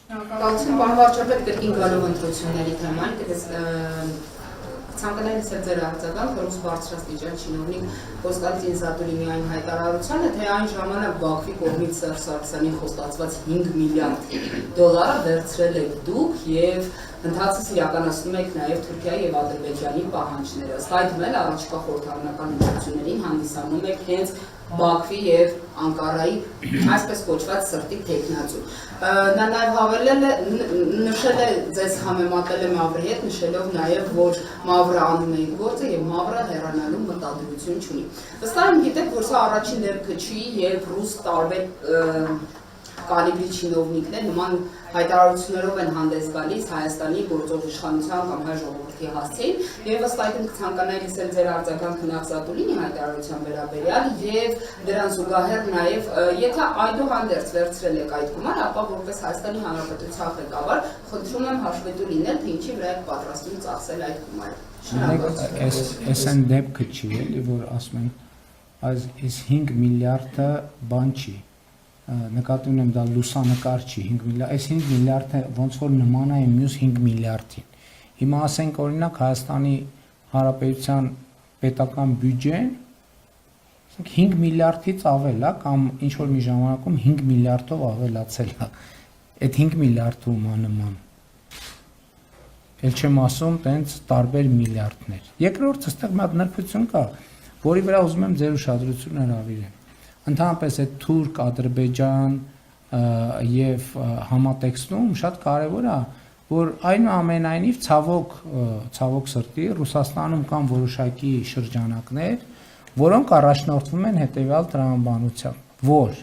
Շնորհակալություն, պարոն վարչապետ, կրկին գալով ընտրությունների թեման, ցանկանում եմ ձեր արձագանք ռուս բարձրաստիճան չինովնիկ Կոստանտին Զատուրինյանի հայտարարությանը, թե այն ժամանակ Բաքվի կողմից Սերժ Սարգսյանի խոստացված 5 միլիարդ դոլարը վերցրել եք դուք եւ ընթացից իրականացնում եք նաեւ Թուրքիայի եւ Ադրբեջանի պահանջները։ Ըստ այդմ էլ առաջիկա խորհրդարանական ընտրություններին հանդիսանում եք հենց Բաքվի եւ Անկարայի այսպես կոչված սրտի թեկնածու։ Նա նաև հավելել է, նշել է, ձեզ համեմատել է Մավրի հետ, նշելով նաև, որ Մավրը անում է իր գործը եւ Մավրը հեռանալու մտադրություն չունի։ Վստահ գիտեք, որ սա առաջին դեպքը չի, երբ ռուս տարբեր կալիբրի չինովնիկներ նման հայտարարություններով են հանդես գալիս Հայաստանի գործող իշխանության կամ հայ ժողովրդի հասցեին եւ ըստ այդմ կցանկանայի լսել ձեր արձագանքը նախ Զատուրինի հայտարարության վերաբերյալ եւ դրան զուգահեռ նաեւ եթե այդուհանդերձ վերցրել եք այդ գումարը, ապա որպես Հայաստանի Հանրապետության ղեկավար խնդրում եմ հաշվետու լինել, թե ինչի վրա եք պատրաստվում ծախսել այդ գումարը։ Այս այն դեպքը չի, էլի որ ասում են այս 5 միլիարդը բան չի։ Նկատի ունեմ դա լուսանկար չի 5 միլիարդ, այս 5 միլիարդը ոնց որ նման է մյուս 5 միլիարդին։ Հիմա ասենք օրինակ Հայաստանի Հանրապետության պետական բյուջեն 5 միլիարդից ավել է կամ ինչ որ մի ժամանակում 5 միլիարդով ավելացել է։ Այդ 5 միլիարդը ումա նման։ Էլ չեմ ասում տենց տարբեր միլիարդներ։ Երկրորդը այստեղ մի հատ նրբություն կա, որի վրա ուզում եմ ձեր ուշադրությունը հրավիրեմ։ Ընդհանրապես այդ թուրք, ադրբեջան եւ համատեքստում շատ կարեւոր է, որ այնուամենայնիվ ցավոք սրտի Ռուսաստանում կան որոշակի շրջանակներ, որոնք առաջնորդվում են հետեւյալ տրամաբանությամբ, որ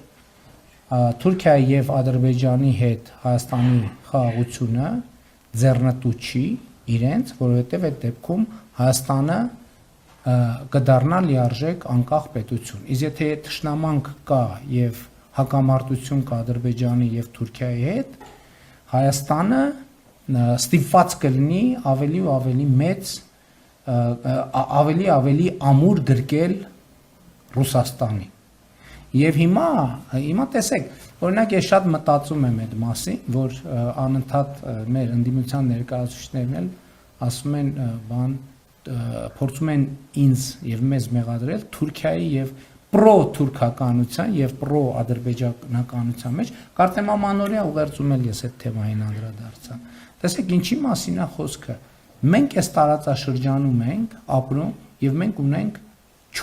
Թուրքիայի եւ Ադրբեջանի հետ Հայաստանի խաղաղությունը ձեռնտու չի իրենց, որովհետեւ այդ դեպքում Հայաստանը կդառնա լիարժեք անկախ պետություն։ Իսկ եթե թշնամանք կա եւ հակամարտություն կա Ադրբեջանի եւ Թուրքիայի հետ, Հայաստանը ստիպված կլինի ավելի ու ավելի մեծ ավելի ամուր գրկել Ռուսաստանի։ Եվ հիմա տեսեք, օրինակ ես շատ մտածում եմ այդ մասին, որ անընդհատ մեր ընդդիմության ներկայացուցիչներն էլ ասում են փորձում են ինձ եւ մեզ մեղադրել Թուրքիայի եւ պրո-թուրքականության եւ պրո-ադրբեջանականության մեջ, կարծեմ ամանորյա ուղերձում էլ ես այդ թեմային անդրադարձա։ Տեսեք ինչի մասին է խոսքը։ Մենք այս տարածաշրջանում ենք ապրում եւ մենք ունենք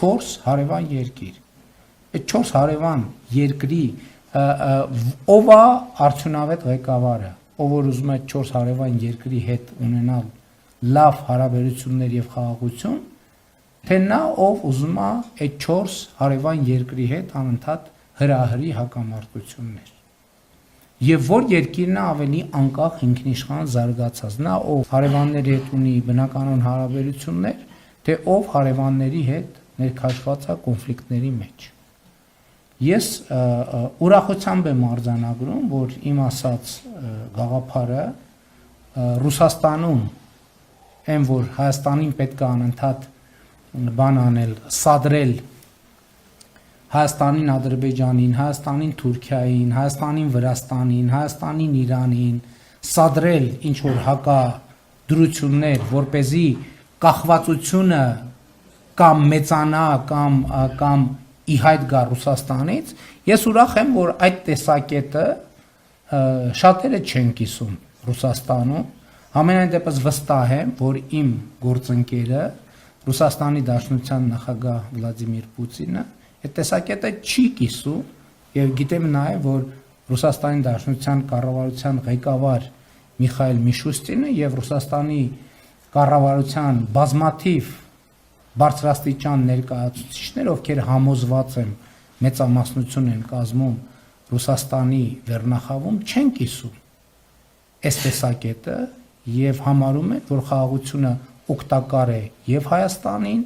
4 հարևան երկիր։ Այդ 4 հարևան երկրի ով է արդյունավետ ղեկավարը, ով որ ուզում է 4 հարևան երկրի հետ ունենալ լավ հարաբերություններ եւ խաղաղություն, թե նա ով ուզում է այդ 4 հարևան երկրի հետ անընդհատ հրահրի հակամարտություններ։ Եվ որ երկիրն է ավելի անկախ ինքնիշխան զարգացած, նա ով հարևանների հետ ունի բնականon հարաբերություններ, թե ով հարևանների հետ ներքաշված է կոնֆլիկտների մեջ։ Ես ուրախությամբ եմ արձանագրում, որ իմ ասած գաղափարը Ռուսաստանում այն որ Հայաստանին պետք է անընդհատ բան անել, սադրել Հայաստանին Ադրբեջանին, Հայաստանին Թուրքիային, Հայաստանին Վրաստանին, Հայաստանին Իրանին, սադրել ինչ որ հակադրություններ, որպեսզի կախվածությունը կամ մեծանա կամ ի հայտ գա Ռուսաստանից, ես ուրախ եմ, որ այդ տեսակետը շատերը չեն կիսում Ռուսաստանում։ Համենայն դեպս վստահ եմ, որ իմ գործընկերը Ռուսաստանի Դաշնության նախագահ Վլադիմիր Պուտինը այդ տեսակետը չի կիսում եւ գիտեմ նաեւ, որ Ռուսաստանի Դաշնության կառավարության ղեկավար Միխայել Միշուստինը եւ Ռուսաստանի կառավարության բազմաթիվ բարձրաստիճան ներկայացուցիչներ, ովքեր համոզված են մեծամասնություն են կազմում Ռուսաստանի վերնախավում, չեն կիսում այս տեսակետը եւ համարում են, որ խաղաղությունը օգտակար է եւ Հայաստանին,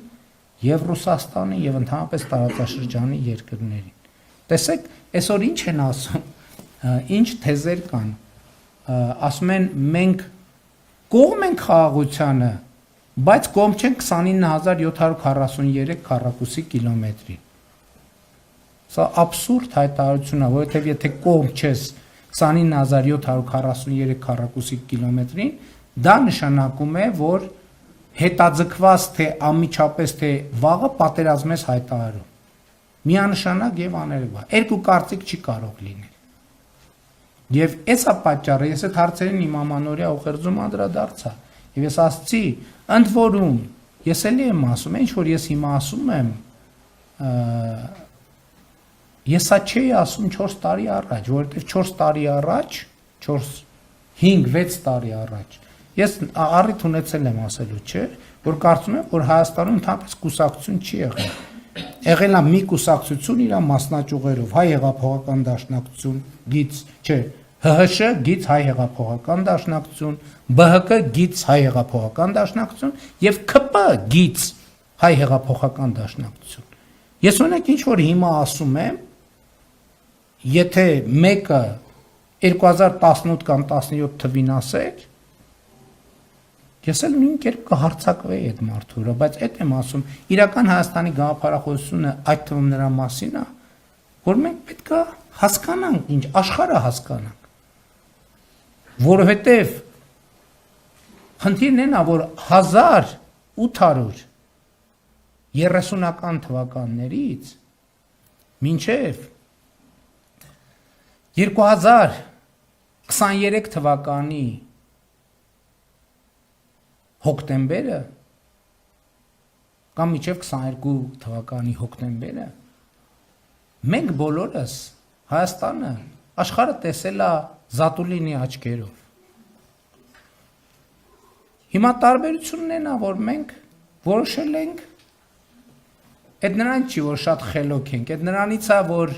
եւ Ռուսաստանին, եւ ընդհանրապես տարածաշրջանի երկրներին։ Տեսեք, այսօր ինչ են ասում, ինչ թեզեր կան։ Ասում են մենք կողմ ենք խաղաղությանը, բայց կողմ չեն 29743 քառակուսի կիլոմետրի։ Սա աբսուրդ հայտարարություն է, որովհետեւ եթե կողմ չես 29743 քառակուսի կիլոմետրին, դա նշանակում է, որ հետաձգված թե անմիջապես թե վաղը պատերազմ ես հայտարարում։ Միանշանակ եւ աներևա։ Երկու կարծիք չի կարող լինել։ Եվ էսա պատճառը ես այդ հարցերին իմ ամանորյա ուղերձում անդրադարձա։ Եվ ես ասացի, ընդ որում, ես էլի եմ ասում, ինչ որ ես հիմա ասում եմ, ես սա չէի ասում 4 տարի առաջ, որովհետև 4 տարի առաջ, 5-6 տարի առաջ, ես առիթ ունեցել եմ ասելու, չէ, որ կարծում եմ, որ Հայաստանում ընդհանրապես կուսակցություն չի եղել։ Եղել է մի կուսակցություն իր մասնաճյուղերով, Հայ հեղափոխական դաշնակցություն, գիծ, չէ, ՀՀՇ գիծ Հայ հեղափոխական դաշնակցություն, ԲՀԿ գիծ Հայ հեղափոխական դաշնակցություն եւ ՔՊ գիծ Հայ հեղափոխական դաշնակցություն։ Ես օրինակ ինչ որ հիմա ասում եմ, եթե մեկը 2018 կամ 17 թվին ասեք, ես էլ նույն կերպ կհարցակվեի այդ մարդու վրա, բայց այդ եմ ասում, իրական Հայաստանի գաղափարախոսությունը այդ թվում նրա մասին է, որ մենք պետք է հասկանանք, ինչ աշխարհը հասկանանք, որովհետև խնդիրն այն է, որ 1830-ական թվականներից մինչև 2023 թվականի հոկտեմբերը կամ մինչև 22 թվականի հոկտեմբերը մենք բոլորս Հայաստանը աշխարհը տեսել է Զատուլինի աչքերով։ Հիմա տարբերությունն այն է, որ մենք որոշել ենք, այդ նրանից չի, որ շատ խելոք ենք, այդ նրանից է, որ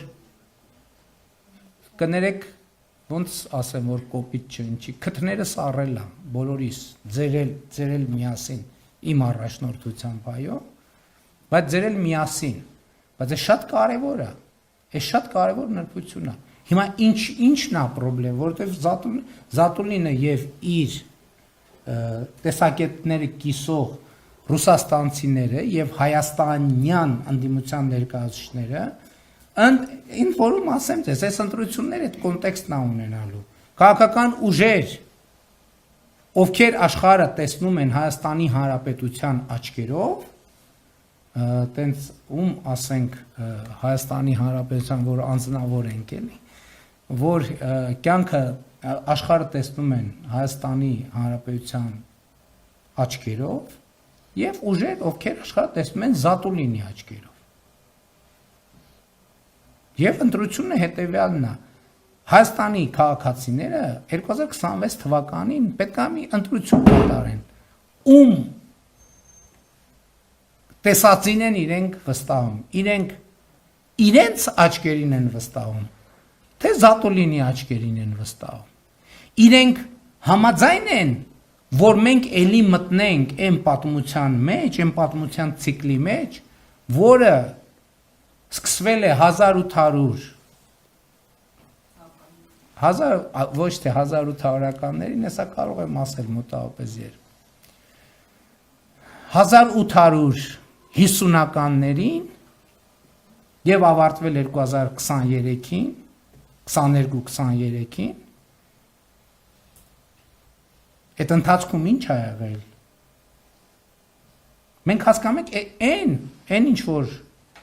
կներեք, ոնց ասեմ, որ կոպիտ չընչի, քթներս առել է, բոլորիս, ձերել միասին, իմ առաջնորդությամբ այո, բայց ձերել միասին, բայց է շատ կարևոր է, է շատ կարևոր նրբություն է։ Հիմա ինչն է պրոբլեմ, որովհետև Զատուլինը եւ իր տեսակետները կիսող ռուսաստանցիները եւ հայաստանյան ընդդիմության ներկայացուցիչները ընդ որում ասեմ ձեզ, այս ընտրությունները այդ կոնտեքստն է ունենալու։ Քաղաքական ուժեր, ովքեր աշխարհը տեսնում են Հայաստանի Հանրապետության աչքերով, տենց ում ասենք Հայաստանի Հանրապետության, որ անձնավոր ենք էլի, որ կյանքը աշխարհը տեսնում են Հայաստանի Հանրապետության աչքերով եւ ուժեր, ովքեր աշխարհը տեսնում են Զատուլինի աչքերով։ Եվ ընտրությունը հետևյալն է, Հայաստանի քաղաքացիները 2026 թվականին պետք է մի ընտրություն կատարեն, ում տեսածին են իրենք վստահում, իրենց աչքերին են վստահում, թե Զատուլինի աչքերին են վստահում, իրենք համաձայն են, որ մենք էլի մտնենք այն պատմության մեջ, այն պատմության ցիկլի մեջ, որը սկսվել է 1800 ոչ թե 1800-ականներին, հեսա կարող եմ ասել մոտավորապես 1850-ականներին եւ ավարտվել 2023-ին, 22-23-ին, այդ ընթացքում ինչ ա եղել։ Մենք հասկանում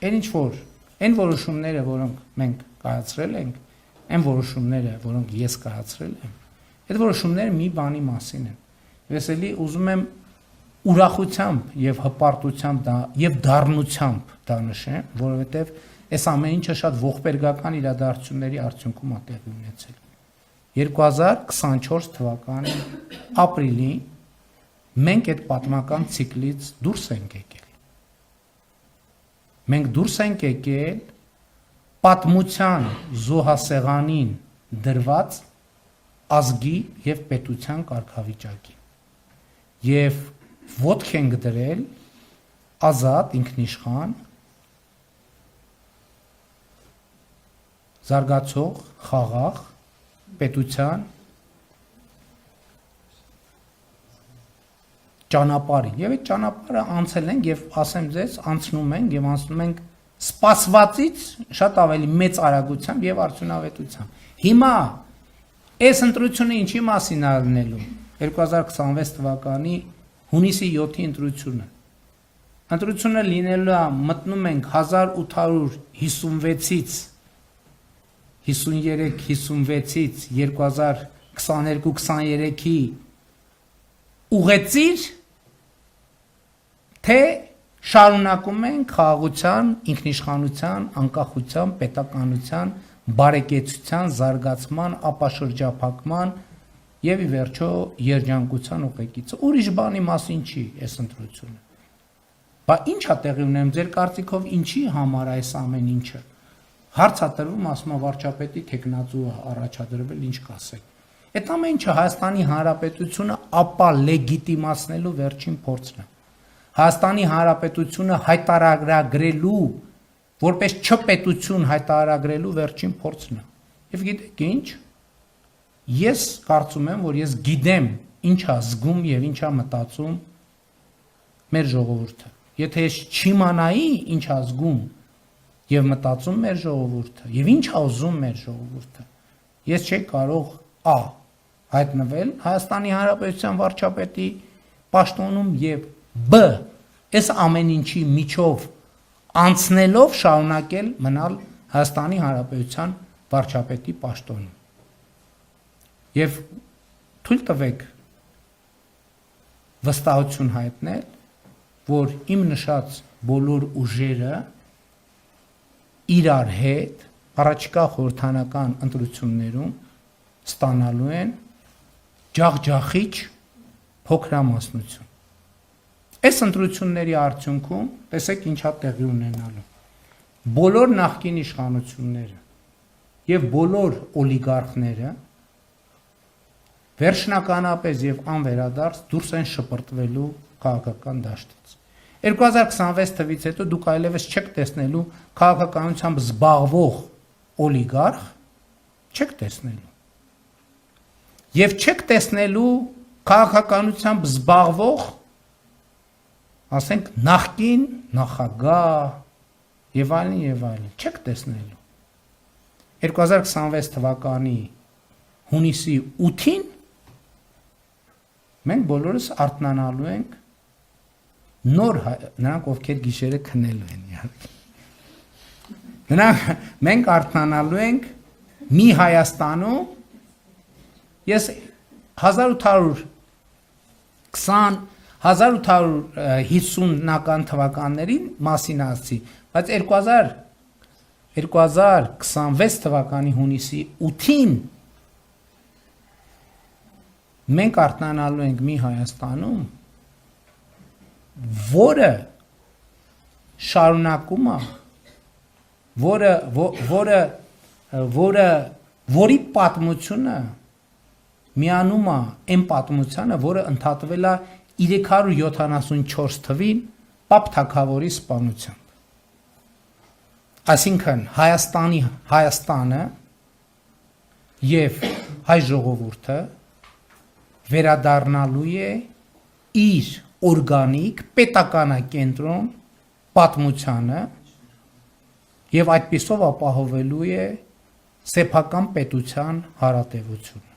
ենք այն որոշումները, որոնք մենք կայացրել ենք, այն որոշումները, որոնք ես կայացրել եմ, այդ որոշումները մի բանի մասին են։ Ես էլի ուզում եմ ուրախությամբ եւ հպարտությամբ եւ դառնությամբ դա նշեմ, որովհետեւ այս ամեն ինչը շատ ողբերգական իրադարձությունների արդյունքում է տեղի ունեցել։ 2024 թվականի ապրիլին մենք այդ պատմական ցիկլից դուրս ենք եկել։ Մենք դուրս ենք եկել պատմության զոհասեղանին դրված ազգի եւ պետության կարգավիճակին։ Եվ ոտք ենք դրել ազատ, ինքնիշխան, զարգացող, խաղաղ պետության ճանապարհին եւ այդ ճանապարհը անցել ենք եւ ասեմ ձեզ անցնում ենք սպասվածից շատ ավելի մեծ արագությամբ եւ արդյունավետությամբ։ Հիմա Այս ընտրությունը ինչի մասին է լինելու 2026 թվականի հունիսի 7-ի ընտրությունը ընտրությունը լինելու է մտնում ենք 1856-ից 53-56-ից 2022-23-ի ուղեցիր թե շարունակում են խաղաղության, ինքնիշխանության, անկախության, պետականության, բարեկեցության, զարգացման, ապաշրջափակման եւ ի վերջո երջանկության ուղեկիցը։ Ուրիշ բանի մասին չի այս ընտրությունը։ Բա ի՞նչ է տեղի ունենում ձեր կարծիքով ինչի համար այս ամեն ինչը։ Հարց է տրվում ասում վարչապետի տեխնացու առաջադրվել ինչ կասեք։ Այդ ամեն ինչը Հայաստանի Հանրապետությունը ապա լեգիտիմացնելու վերջին փորձն է։ Հայաստանի Հանրապետությունը հայտարարագրելու որպես չպետություն հայտարարագրելու վերջին փորձն է։ Եվ գիտեք ինչ։ Ես կարծում եմ, որ ես գիտեմ ինչ է զգում եւ ինչ է մտածում մեր ժողովուրդը։ Եթե ես չիմանայի ինչ է զգում եւ մտածում մեր ժողովուրդը եւ ինչ է ուզում մեր ժողովուրդը, ես չի կարող a հայտնվել Հայաստանի Հանրապետության վարչապետի պաշտոնում եւ b այս ամեն ինչի միջով անցնելով շարունակել մնալ Հայաստանի Հանրապետության վարչապետի պաշտոնում։ Եվ թույլ տվեք վստահություն հայտնել, որ իմ նշած բոլոր ուժերը իրար հետ առաջիկա խորհրդանական ընտրություններում ստանալու են ջախջախիչ փոքրամասնություն։ Այս ընտրությունների արդյունքում տեսեք ինչա տեղի ունենալու։ Բոլոր նախկին իշխանությունները եւ բոլոր օլիգարխները վերջնականապես եւ անվերադարձ դուրս են շպրտվելու քաղաքական դաշտից։ 2026 թվից հետո դուք այլևս չեք տեսնելու քաղաքականությամբ զբաղվող օլիգարխ, չեք տեսնելու։ Եվ չեք տեսնելու քաղաքականությամբ զբաղվող, ասենք, նախկին նախագահ եւ այլն, չեք տեսնելու։ 2026 թվականի հունիսի 8-ին մենք բոլորս արթնանալու ենք նոր նրանք ովքեր գիշերը քնելու են մենք արթնանալու ենք մի Հայաստանում ես 1850-1850-ական թվականներին մասին ասացի, բայց 2026 թվականի հունիսի 8-ին մենք արթնանալու ենք մի Հայաստանում, որը շարունակում է, որի պատմությունը միանում է այն պատմությանը, որը ընդհատվել է 374 թվին Պապ Թագավորի սպանությամբ։ Այսինքն Հայաստանը եւ հայ ժողովուրդը վերադառնալու է իր օրգանիկ պետականակենտրոն պատմությանը եւ այդպիսով ապահովելու է սեփական պետության հարատեվությունը։